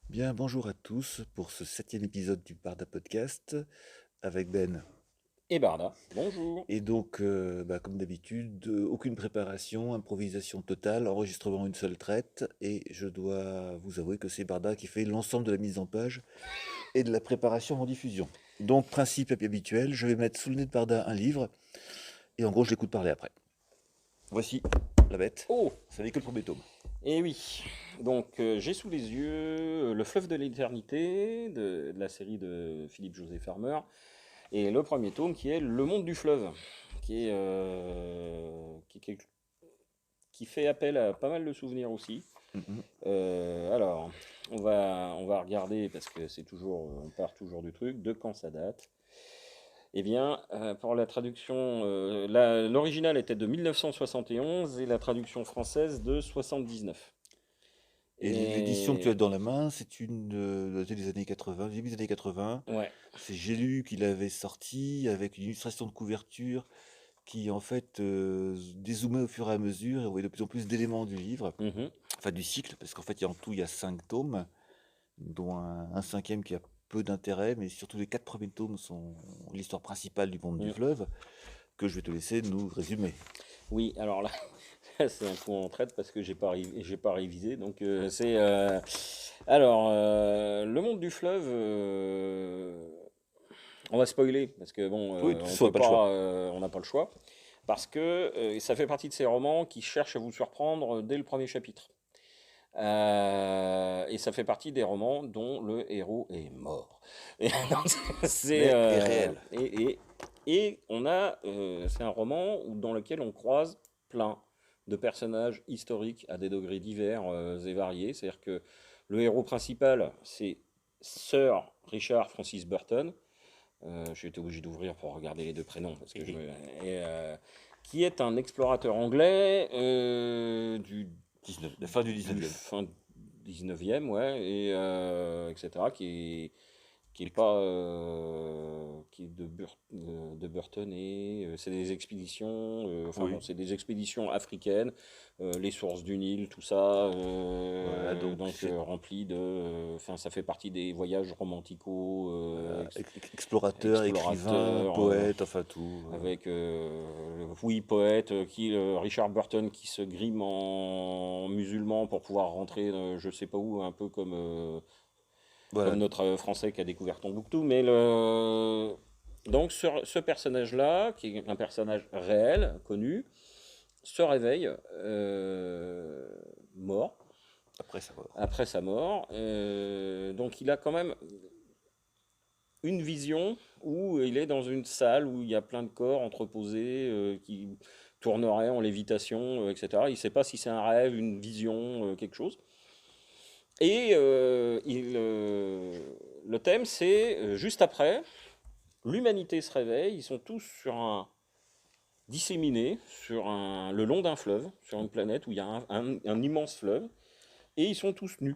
Bien, bonjour à tous pour ce 7e épisode du Barda Podcast avec Ben. Et Barda, bonjour. Et donc, comme d'habitude, aucune préparation, improvisation totale, enregistrement une seule traite. Et je dois vous avouer que c'est Barda qui fait l'ensemble de la mise en page et de la préparation en diffusion. Donc, principe habituel, je vais mettre sous le nez de Barda un livre et en gros, je l'écoute parler après. Voici la bête. Oh, Ça n'est que le premier tome. et oui. Donc j'ai sous les yeux Le fleuve de l'éternité de la série de Philippe José Farmer et le premier tome qui est Le monde du fleuve, qui fait appel à pas mal de souvenirs aussi. Mhm. Alors, on va regarder parce que c'est toujours, on part toujours du truc, de quand ça date. Eh bien, pour la traduction, l'original était de 1971 et la traduction française de 79. Et l'édition que tu as Et dans la main, c'est une des années 80, début des années 80. ouais. C'est J'ai lu qu'il avait sorti avec une illustration de couverture qui en fait dézoomait au fur et à mesure et on voyait de plus en plus d'éléments du livre, Mhm. enfin du cycle, parce qu'en fait en tout il y a 5 tomes, dont un cinquième qui a peu d'intérêt, mais surtout les 4 premiers tomes sont l'histoire principale du monde du Mm. fleuve, que je vais te laisser nous résumer. Oui, alors là, c'est un coup en traite parce que j'ai pas révisé. Donc le monde du fleuve. On va spoiler parce que bon, Oui, de toute on façon on n'a peut pas le choix. pas, on n'a pas le choix parce que ça fait partie de ces romans qui cherchent à vous surprendre dès le premier chapitre. Et ça fait partie des romans dont le héros est mort. Et donc, c'est Mais est réel. et on a c'est un roman dans lequel on croise plein de personnages historiques à des degrés divers et variés. C'est-à-dire que le héros principal, c'est Sir Richard Francis Burton. J'ai été obligé d'ouvrir pour regarder les deux prénoms parce que et, qui est un explorateur anglais La fin du du 19e. fin 19e, ouais, et etc., qui est pas qui est de Burton et c'est des expéditions enfin bon Oui. c'est des expéditions africaines, les sources du Nil, tout ça, Voilà, donc donc c'est rempli de enfin ça fait partie des voyages romantico voilà, explorateur, écrivain, explorateurs, poète, enfin tout. avec oui poète Richard Burton qui se grime en musulman pour pouvoir rentrer je sais pas où un peu comme Voilà. notre Français qui a découvert Tombouctou, mais donc ce personnage-là, qui est un personnage réel, connu, se réveille mort, Après sa mort. après sa mort. Donc il a quand même une vision où il est dans une salle où il y a plein de corps entreposés qui tourneraient en lévitation, etc. Il ne sait pas si c'est un rêve, une vision, quelque chose. Et le thème, c'est juste après, l'humanité se réveille, ils sont tous disséminés le long d'un fleuve, sur une planète où il y a un immense fleuve, et ils sont tous nus.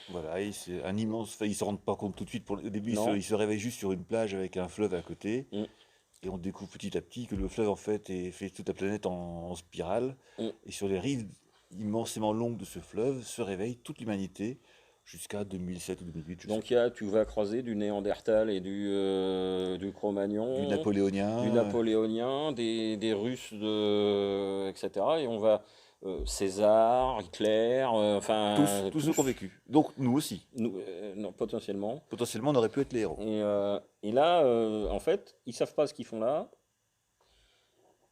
Voilà, et c'est un immense. Enfin, ils se rendent pas compte tout de suite. Au début, Non. ils se réveillent juste sur une plage avec un fleuve à côté. Mm, Et on découvre petit à petit que le fleuve, en fait, fait toute la planète en spirale. mm. Et sur les rives immensément longues de ce fleuve se réveille toute l'humanité jusqu'à 2007 ou 2008, je sais Donc plus. tu vas croiser du Néandertal et du Du Cro-Magnon, du napoléonien, Napoléonien, des Russes, etc. Et on va César, Hitler, enfin tous ceux qui ont tous, vécu. Donc nous aussi. non, potentiellement. Potentiellement, on aurait pu être les héros. Et là, en fait, ils savent pas ce qu'ils font là.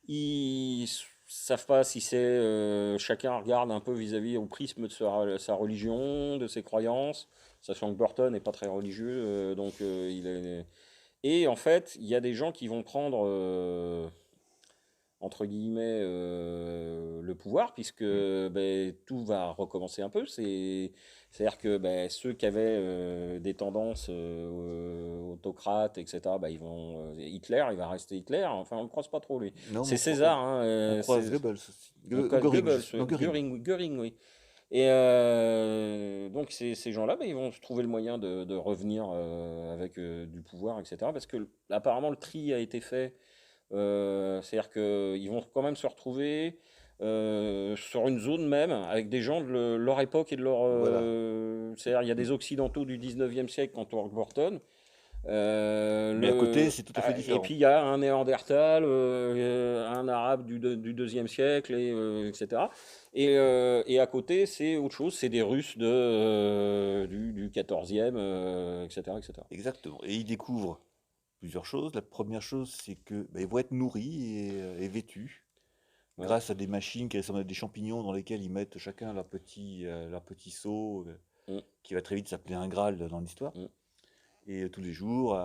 Ils savent pas si c'est chacun regarde un peu vis-à-vis au prisme de sa religion, de ses croyances. Sachant que Burton n'est pas très religieux, donc il est. Et en fait, il y a des gens qui vont prendre entre guillemets le pouvoir puisque Hmm. ben, tout va recommencer un peu. C'est-à-dire que ben, ceux qui avaient des tendances autocrates, etc., ben, Hitler, il va rester Hitler. Enfin, on ne le croise pas trop, lui. Non, mais C'est César, hein, on croise Goebbels aussi. Göring, Goebbels, non, Göring. Göring, oui. Et donc ces gens-là, ben, ils vont trouver le moyen de revenir avec du pouvoir, etc. Parce que apparemment le tri a été fait, c'est-à-dire qu'ils vont quand même se retrouver sur une zone même avec des gens de leur époque et de leur. Voilà. c'est-à-dire il y a des Occidentaux du 19e siècle quand on Burton. Mais à côté, c'est tout à fait Et différent. puis il y a un Néandertal, un Arabe du 2e siècle, etc. Et à côté, c'est autre chose, c'est des Russes du 14e, etc., etc. Exactement. Et ils découvrent plusieurs choses. La première chose, c'est que ils vont être nourris et vêtus Ouais. grâce à des machines qui ressemblent à des champignons dans lesquels ils mettent chacun leur petit seau, Mm, qui va très vite s'appeler un Graal dans l'histoire. mm. Et tous les jours,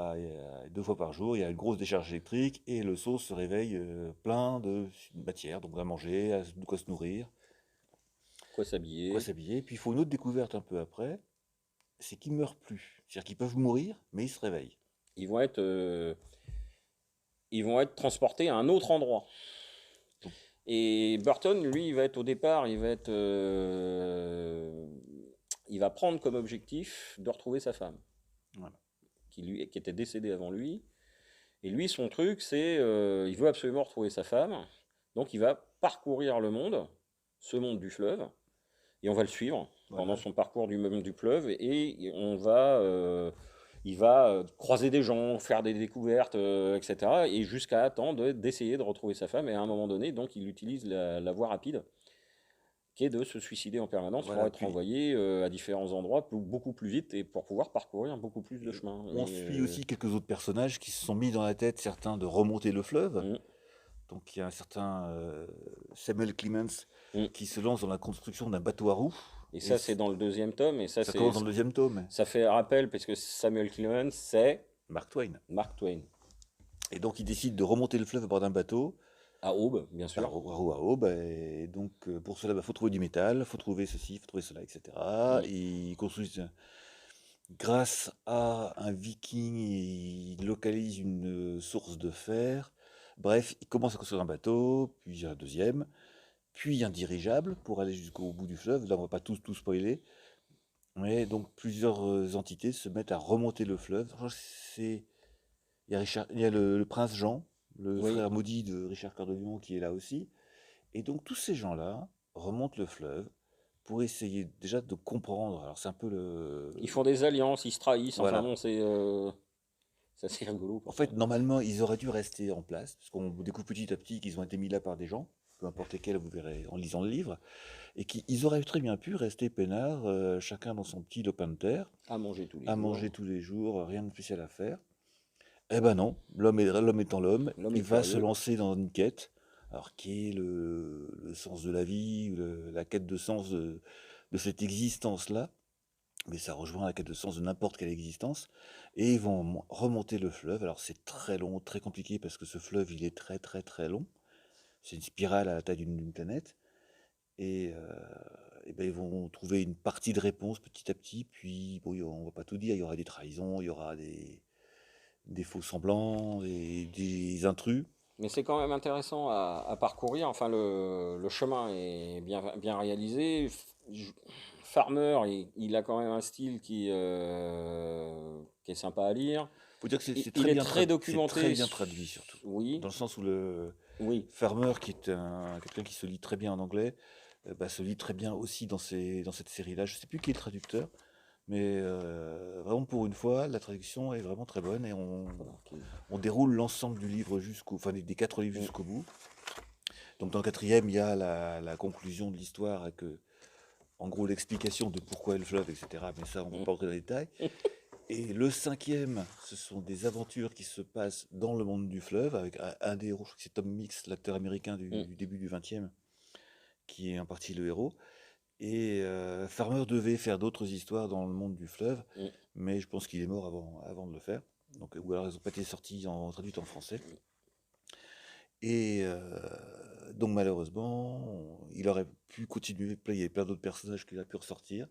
2 fois par jour, il y a une grosse décharge électrique et le seau se réveille plein de matière, donc à manger, de quoi se nourrir, Quoi quoi s'habiller? s'habiller. Puis il faut une autre découverte un peu après, c'est qu'ils meurent plus. C'est-à-dire qu'ils peuvent mourir, mais ils se réveillent. Ils vont être, euh, ils vont être transportés à un autre endroit. Donc, Et Burton, lui, il va être au départ, il va prendre comme objectif de retrouver sa femme, voilà. qui était décédée avant lui. Et lui, son truc, c'est, il veut absolument retrouver sa femme. Donc, il va parcourir le monde, ce monde du fleuve, et on va le suivre pendant Voilà. son parcours du monde du fleuve, et il va croiser des gens, faire des découvertes, etc. Et jusqu'à attendre d'essayer de retrouver sa femme. Et à un moment donné, donc, il utilise la voie rapide, qui est de se suicider en permanence pour Voilà. être envoyé à différents endroits beaucoup plus vite et pour pouvoir parcourir beaucoup plus de Et chemin. on suit aussi quelques autres personnages qui se sont mis dans la tête, certains de remonter le fleuve. Mm, Donc il y a un certain Samuel Clemens mm. qui se lance dans la construction d'un bateau à roues. Et Et ça, c'est dans le deuxième tome. Et ça, ça commence dans le deuxième tome, ça fait rappel, parce que Samuel Clemens, c'est Mark Twain. Mark Twain. Et donc il décide de remonter le fleuve à bord d'un bateau, À Aube, bien à sûr. roue à aube. Et donc pour cela, il faut trouver du métal, il faut trouver ceci, il faut trouver cela, etc. Mm. Et il construit, grâce à un viking, il localise une source de fer. Bref, il commence à construire un bateau, puis un deuxième, puis un dirigeable pour aller jusqu'au bout du fleuve. Là, on va pas tout spoiler. Mais donc plusieurs entités se mettent à remonter le fleuve. Je crois que il y a le prince Jean, le Oui. frère maudit de Richard Cœur de Lion qui est là aussi. Et donc tous ces gens-là remontent le fleuve pour essayer déjà de comprendre. Alors c'est un peu Ils font des alliances, ils se trahissent. Enfin voilà. bon, c'est assez rigolo, En quoi. fait, normalement, ils auraient dû rester en place, parce qu'on découvre petit à petit qu'ils ont été mis là par des gens, peu importe lesquels, vous verrez en lisant le livre, et qu'ils auraient très bien pu rester peinards, chacun dans son petit lopin de terre, À manger tous les à jours. manger tous les jours, rien de spécial à faire. Eh ben non, l'homme étant l'homme, L'homme est il va se curieux. lancer dans une quête, alors qui est le sens de la vie, la quête de sens de cette existence-là, mais ça rejoint la quête de sens de n'importe quelle existence, et ils vont remonter le fleuve. Alors c'est très long, très compliqué, parce que ce fleuve, il est très très très long, c'est une spirale à la taille d'une planète, et ben ils vont trouver une partie de réponse petit à petit, puis bon, on va pas tout dire, il y aura des trahisons, il y aura des faux semblants, des intrus. Mais c'est quand même intéressant à parcourir. Enfin, le chemin est bien réalisé. Farmer, il a quand même un style qui est sympa à lire. Faut dire que Il, c'est il très est bien très c'est très documenté. bien traduit surtout. Oui, Dans le sens où le oui. Farmer, qui est quelqu'un qui se lit très bien en anglais, se lit très bien aussi dans cette série-là. Je sais plus qui est le traducteur, mais vraiment pour une fois, la traduction est vraiment très bonne et on déroule l'ensemble du livre enfin des 4 livres Mm. jusqu'au bout. Donc dans le quatrième, il y a la conclusion de l'histoire avec, en gros, l'explication de pourquoi est le fleuve, etc. Mais ça, on ne va Mm. pas rentrer dans les détails. Et le cinquième, ce sont des aventures qui se passent dans le monde du fleuve, avec un des héros, je crois que c'est Tom Mix, l'acteur américain Mm. du début du 20e, qui est en partie le héros. Et Farmer devait faire d'autres histoires dans le monde du fleuve, Mm. mais je pense qu'il est mort avant de le faire. Donc, ou alors elles n'ont pas été sorties traduites en français. Et donc malheureusement, il aurait pu continuer, il y avait plein d'autres personnages qu'il a pu ressortir,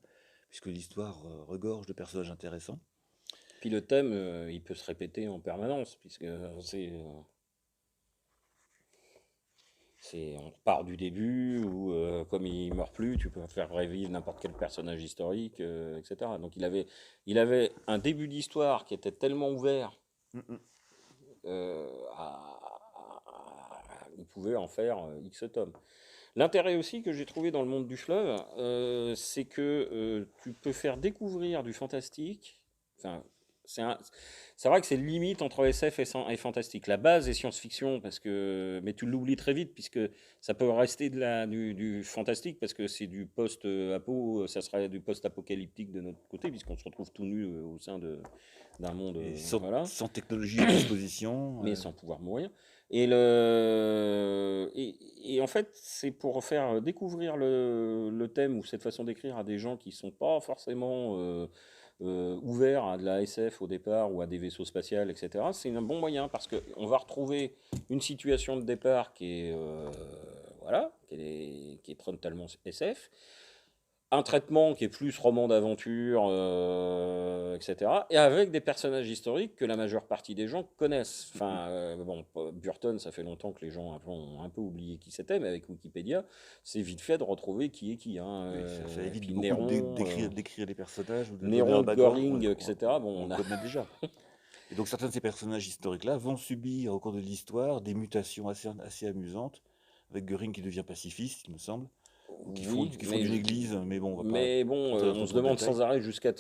puisque l'histoire regorge de personnages intéressants. Puis le thème, il peut se répéter en permanence, puisque on part du début, ou comme il meurt plus, tu peux faire revivre n'importe quel personnage historique, etc. Donc il avait un début d'histoire qui était tellement ouvert, Mm, mm. il pouvait en faire X tomes. L'intérêt aussi que j'ai trouvé dans le monde du fleuve, c'est que tu peux faire découvrir du fantastique. Enfin, c'est un- c'est vrai que c'est limite entre SF et fantastique. La base est science-fiction, mais tu l'oublies très vite, puisque ça peut rester du fantastique, parce que c'est du post-apo, ça serait du post-apocalyptique de notre côté, puisqu'on se retrouve tout nu au sein d'un monde. Et Voilà, sans technologie à disposition. mais sans pouvoir mourir. Et en fait, c'est pour faire découvrir le thème ou cette façon d'écrire à des gens qui sont pas forcément ouverts à de la SF au départ ou à des vaisseaux spatials, etc. C'est un bon moyen parce qu'on va retrouver une situation de départ voilà, qui est totalement SF, un traitement qui est plus roman d'aventure, etc. Et avec des personnages historiques que la majeure partie des gens connaissent. Enfin, bon, Burton, ça fait longtemps que les gens ont un peu oublié qui c'était, mais avec Wikipédia, c'est vite fait de retrouver qui est qui. Hein. Oui, ça Et évite puis beaucoup Néron, d'écrire les personnages ou de donner Néron, leur background. Göring, etc. Bon, On on le a. connaît déjà. Et donc certains de ces personnages historiques-là vont subir au cours de l'histoire des mutations assez amusantes, avec Göring qui devient pacifiste, il me semble, ou Oui, qui font d'une église, mais bon, on va pas mais bon, rentrer on se dans le demande détail. sans arrêt jusqu'à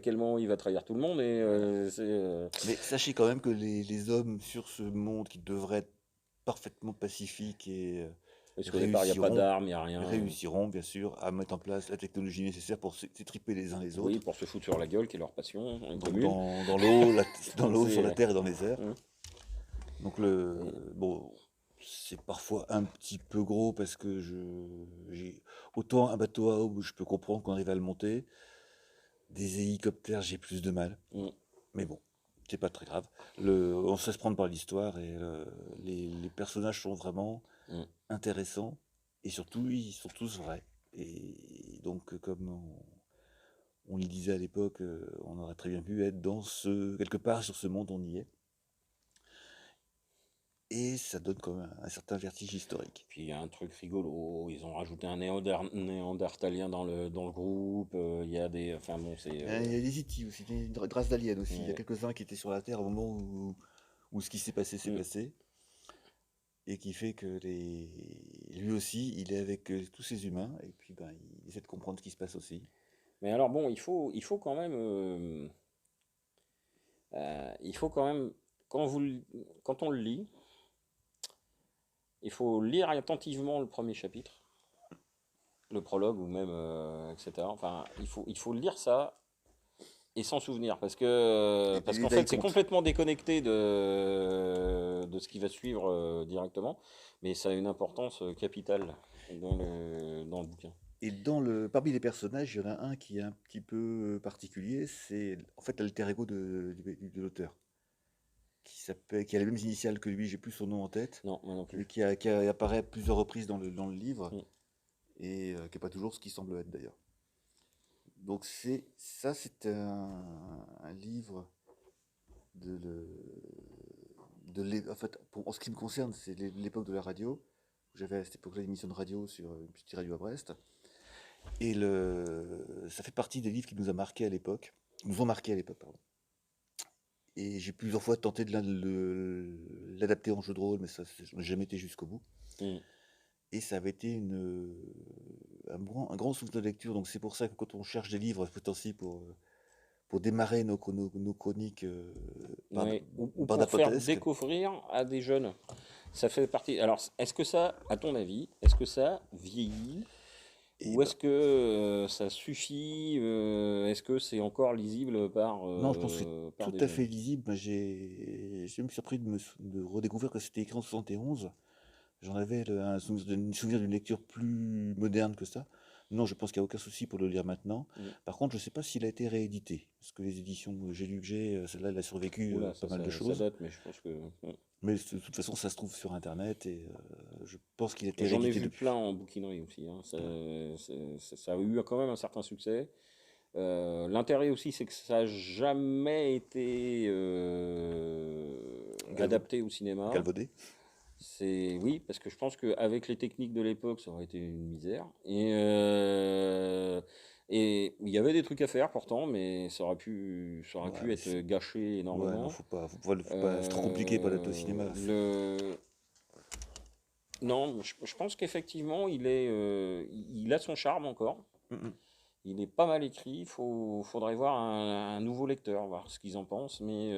quel moment il va trahir tout le monde. Et Voilà. c'est. Mais sachez quand même que les hommes sur ce monde qui devraient être parfaitement pacifiques et Parce qu'au départ, il n'y a pas réussiront, d'armes, il n'y a rien. réussiront bien sûr à mettre en place la technologie nécessaire pour s'étriper les uns les Oui, autres. pour se foutre sur la gueule, qui est leur passion Donc commune. dans l'eau, dans l'eau, sur la C'est. terre et dans les airs. Hum, Donc et- bon, c'est parfois un petit peu gros parce que j'ai autant un bateau à eau, je peux comprendre qu'on arrive à le monter. Des hélicoptères, j'ai plus de mal. hum, Mais bon, c'est pas très grave. On se laisse prendre par l'histoire et les personnages sont vraiment hum. intéressants et surtout ils sont tous vrais. Et donc comme on le disait à l'époque, on aurait très bien pu être quelque part sur ce monde, on y est. Et ça donne quand même un certain vertige historique. Puis il y a un truc rigolo, ils ont rajouté un néandertalien dans le groupe, il y a des. Enfin bon, c'est. Il y a des E.T. aussi, il y a une race d'aliens aussi. Il y a Ouais. quelques-uns qui étaient sur la Terre au moment où ce qui s'est Hum. passé. Et qui fait que lui aussi, il est avec tous ces humains. Et puis, ben, il essaie de comprendre ce qui se passe aussi. Mais alors bon, il faut quand même. Il faut quand même. Quand on le lit, il faut lire attentivement le premier chapitre, le prologue ou même, etc. Enfin, il faut lire ça et s'en souvenir Et parce les qu'en détails fait c'est comptent. complètement déconnecté de ce qui va suivre directement, mais ça a une importance capitale dans le bouquin. Et parmi les personnages, il y en a un qui est un petit peu particulier. C'est en fait l'alter ego de l'auteur. Qui a les mêmes initiales que lui, j'ai plus son nom en tête. Non, moi non Mais plus. qui apparaît à plusieurs reprises dans le livre. Mm. Et qui n'est pas toujours ce qu'il semble être d'ailleurs. Donc c'est un livre de, en fait, en ce qui me concerne, c'est l'époque de la radio. J'avais à cette époque-là une émission de radio sur une petite radio à Brest. Et ça fait partie des livres qui nous a marqué à l'époque, nous ont marqué à l'époque, pardon. Et j'ai plusieurs fois tenté de l'adapter en jeu de rôle, mais ça n'a jamais été jusqu'au bout. Mm. Et ça avait été un grand souvenir de lecture. Donc c'est pour ça que quand on cherche des livres potentiels pour démarrer nos chroniques Ouais. Ou pour faire bardapotesques, découvrir à des jeunes. Ça fait partie. Alors, est-ce que ça, à ton avis, est-ce que ça vieillit? et Ou ben, est-ce que ça suffit? Est-ce que c'est encore lisible par, non, je pense que c'est par tout des à jeunes? fait lisible. Moi, je me suis surpris de redécouvrir que c'était écrit en 71. J'en avais un souvenir d'une lecture plus moderne que ça. Non, je pense qu'il n'y a aucun souci pour le lire maintenant. Mm. Par contre, je ne sais pas s'il a été réédité. Parce que les éditions J'ai lu que j'ai, celle-là, elle a survécu Oula, pas ça, mal de ça choses. date, mais je pense que. Mm. Mais de toute façon, ça se trouve sur Internet et je pense qu'il a été J'en ai réédité vu plein depuis. en bouquinerie aussi, hein. Ça a eu quand même un certain succès. L'intérêt aussi, c'est que ça n'a jamais été Galvaud- adapté au cinéma. Galvaudé. Oui, parce que je pense qu'avec les techniques de l'époque, ça aurait été une misère. Et il y avait des trucs à faire pourtant, mais ça aurait pu Ouais, être gâché ouais, non, énormément. faut pas, c'est trop compliqué pour l'adapter au cinéma. Le, Non, je pense qu'effectivement, il a son charme encore. Mhm. Il est pas mal écrit. Faudrait voir un nouveau lecteur, voir ce qu'ils en pensent. Mais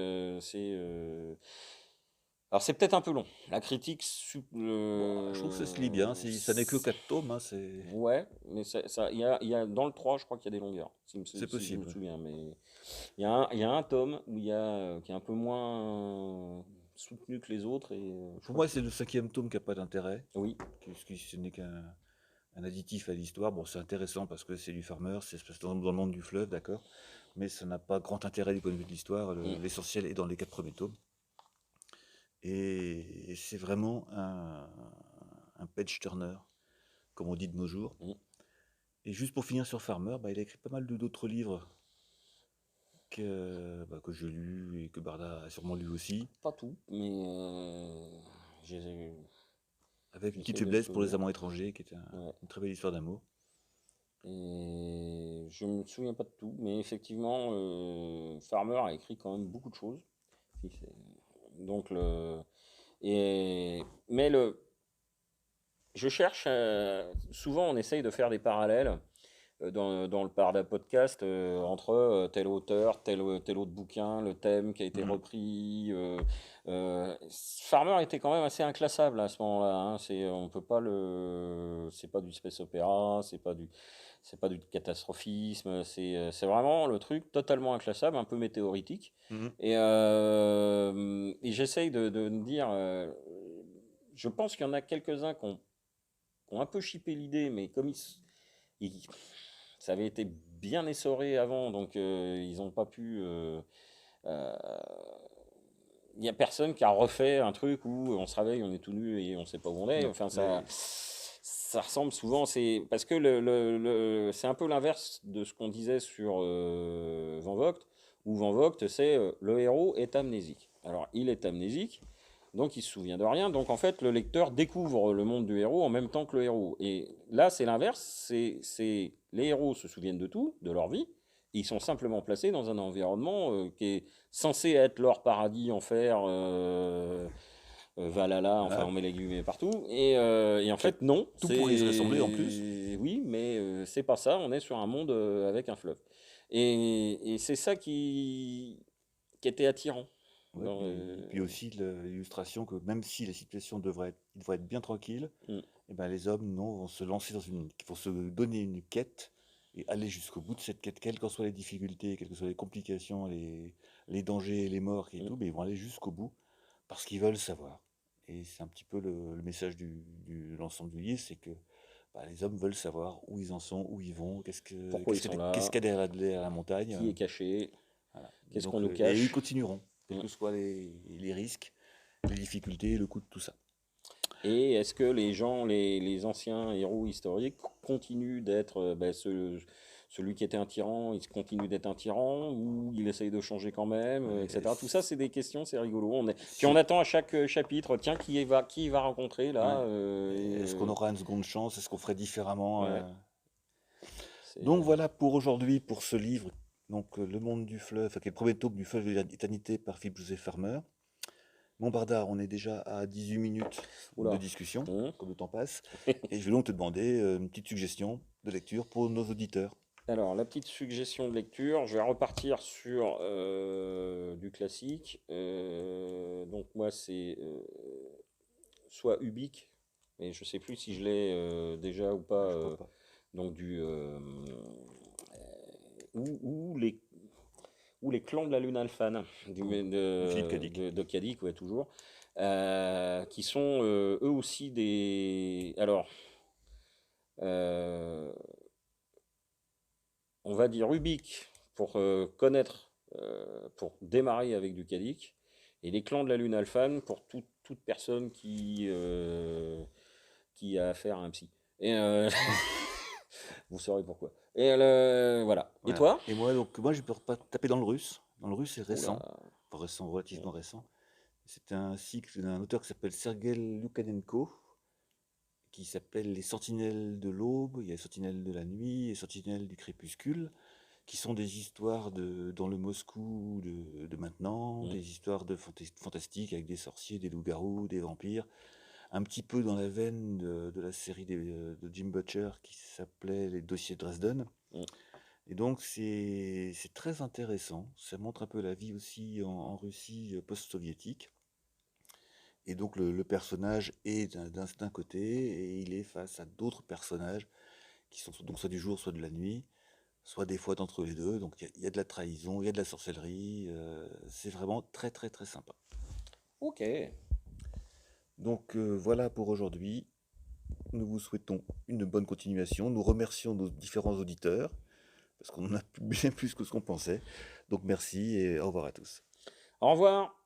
alors c'est peut-être un peu long. La critique, Bon, je trouve que ça se lit bien. Ça n'est que 4 tomes, hein, ouais, mais dans le 3 je crois qu'il y a des longueurs, c'est si je me possible. souviens. Mais il y a un tome où qui est un peu moins soutenu que les autres. Et je Pour crois moi, qu'il. c'est le 5e tome qui n'a pas d'intérêt. Oui. Ce n'est qu'un additif à l'histoire. Bon, c'est intéressant parce que c'est du farmer, c'est dans le monde du fleuve, d'accord. Mais ça n'a pas grand intérêt du point de vue de l'histoire. Mm. L'essentiel est dans les 4 premiers tomes. Et c'est vraiment un page turner, comme on dit de nos jours. Mm. Et juste pour finir sur Farmer, bah, il a écrit pas mal d'autres livres que j'ai lus et que Barda a sûrement lu aussi, Pas tout, mais avec Une petite j'essaie de me faiblesse pour les souvenir. amants étrangers, qui est Ouais. une très belle histoire d'amour. Et je me souviens pas de tout, mais effectivement, Farmer a écrit quand même beaucoup de choses. Si, donc mais je cherche. Souvent, on essaye de faire des parallèles dans le Parda podcast entre tel auteur, tel autre bouquin, le thème qui a été Mhm. repris. Farmer était quand même assez inclassable à ce moment-là. Hein. On peut pas c'est pas du space opéra, c'est pas du catastrophisme. C'est vraiment le truc totalement inclassable, un peu météoritique. Mhm. Et j'essaye de me dire. Je pense qu'il y en a quelques-uns qui ont un peu chippé l'idée, mais comme ils- ça avait été bien essoré avant, donc ils n'ont pas pu. Euh, Il n'y a personne qui a refait un truc où on se réveille, on est tout nu et on sait pas où on est. Non, Enfin, mais ça ressemble souvent. Parce que c'est un peu l'inverse de ce qu'on disait sur Van Vogt, où Van Vogt, c'est le héros est amnésique. Alors, il est amnésique, donc il se souvient de rien. Donc, en fait, le lecteur découvre le monde du héros en même temps que le héros. Et là, c'est l'inverse. Les héros se souviennent de tout, de leur vie. Ils sont simplement placés dans un environnement qui est censé être leur paradis, enfer, Valhalla, enfin voilà, on met les guillemets partout. Et en que fait, non, tout pourrait y se ressembler en plus. c'est. Oui, mais c'est pas ça, on est sur un monde avec un fleuve. Et c'est ça qui était attirant. Ouais, puis aussi l'illustration que même si la situation il devrait être bien tranquille, Mm, et ben les hommes non, vont se lancer vont se donner une quête et aller jusqu'au bout de cette quête, quelles qu'en soient les difficultés, quelles que soient les complications, les dangers, les morts et mm. tout, mais ils vont aller jusqu'au bout parce qu'ils veulent savoir. Et c'est un petit peu le message de l'ensemble du livre, c'est que bah, les hommes veulent savoir où ils en sont, où ils vont, Pourquoi ils sont qu'est-ce là, qu'il y a derrière la montagne. qui est caché, Voilà. qu'est-ce qu'on nous Et ils cache. continueront, quels Mm. que soient les risques, les difficultés, le coût de tout ça. Et est-ce que les gens, les anciens héros historiques continuent d'être celui qui était un tyran, il continue d'être un tyran, ou il essaye de changer quand même, Ouais, etc. Tout ça, c'est des questions, c'est rigolo. Puis on c'est- attend à chaque chapitre, tiens, qui il va rencontrer ouais. là Est-ce qu'on aura une seconde chance? Est-ce qu'on ferait différemment? ouais, Donc c'est. voilà pour aujourd'hui, pour ce livre, donc Le Monde du Fleuve, qui est le premier tome du Fleuve de l'éternité par Philippe Joseph Farmer. Mon Bardard, on est déjà à 18 minutes de Oula. discussion, Hum. comme le temps passe, et je vais donc te demander une petite suggestion de lecture pour nos auditeurs. Alors, la petite suggestion de lecture, je vais repartir sur du classique. Donc moi, c'est soit Ubik, mais je sais plus si je l'ai déjà ou pas. Je crois pas. Donc ou les ou les clans de la lune alphane De Philippe Cadic. de Kadik, ouais, toujours, qui sont eux aussi des. Alors, euh, on va dire Ubik pour connaître, pour démarrer avec du Kadik, et les clans de la lune alphane pour toute personne qui a affaire à un psy. Et vous saurez pourquoi. Voilà. Et Voilà. toi? Et moi, donc, moi, je peux pas taper dans le russe. Dans le russe, c'est Oula. récent. Enfin, récent, relativement récent. C'est un cycle d'un auteur qui s'appelle Sergei Lukanenko, qui s'appelle Les Sentinelles de l'aube, il y a les Sentinelles de la nuit, les Sentinelles du crépuscule, qui sont des histoires dans le Moscou de maintenant, Mm. des histoires fantastiques avec des sorciers, des loups-garous, des vampires, un petit peu dans la veine de la série de Jim Butcher qui s'appelait Les Dossiers Dresden. Mm. Et donc c'est très intéressant. Ça montre un peu la vie aussi en Russie post-soviétique. Et donc le personnage est d'un côté et il est face à d'autres personnages qui sont donc soit du jour, soit de la nuit, soit des fois d'entre les deux. Donc il y a de la trahison, il y a de la sorcellerie. C'est vraiment très très très sympa. Ok. Donc voilà pour aujourd'hui. Nous vous souhaitons une bonne continuation. Nous remercions nos différents auditeurs parce qu'on en a bien plus que ce qu'on pensait. Donc merci et au revoir à tous. Au revoir.